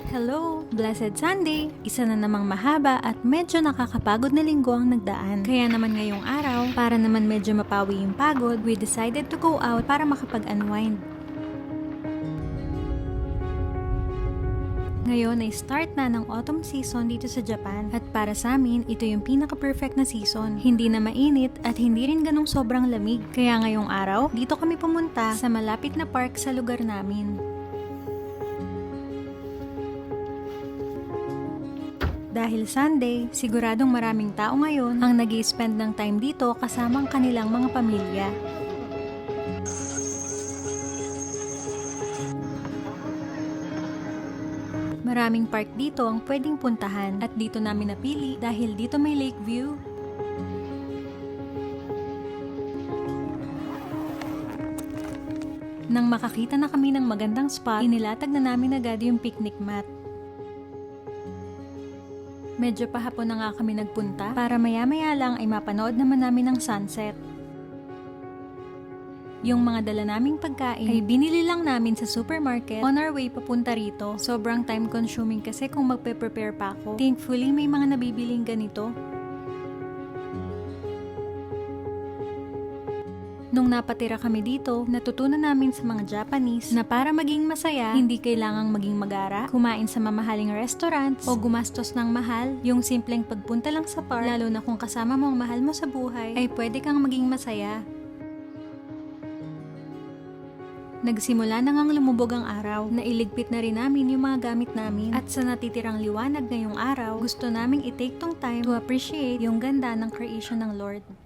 Hello! Blessed Sunday! Isa na namang mahaba at medyo nakakapagod na linggo ang nagdaan. Kaya naman ngayong araw, para naman medyo mapawi yung pagod, we decided to go out para makapag-unwind. Ngayon ay start na ng autumn season dito sa Japan at para sa amin, ito yung pinaka-perfect na season. Hindi na mainit at hindi rin ganong sobrang lamig. Kaya ngayong araw, dito kami pumunta sa malapit na park sa lugar namin. Dahil Sunday, siguradong maraming tao ngayon ang nag-i-spend ng time dito kasama ang kanilang mga pamilya. Maraming park dito ang pwedeng puntahan at dito namin napili dahil dito may lake view. Nang makakita na kami ng magandang spot, inilatag na namin agad yung picnic mat. Medyo pahapon na nga kami nagpunta para maya-maya lang ay mapanood naman namin ang sunset. Yung mga dala naming pagkain ay binili lang namin sa supermarket on our way papunta rito. Sobrang time consuming kasi kung magpe-prepare pa ako. Thankfully may mga nabibiling ganito. Nung napatira kami dito, natutunan namin sa mga Japanese na para maging masaya, hindi kailangang maging magara, kumain sa mamahaling restaurants, o gumastos ng mahal. Yung simpleng pagpunta lang sa park, lalo na kung kasama mo ang mahal mo sa buhay, ay pwede kang maging masaya. Nagsimula na ngang lumubog ang araw, nailigpit na rin namin yung mga gamit namin, at sa natitirang liwanag ngayong araw, gusto naming i-take tong time to appreciate yung ganda ng creation ng Lord.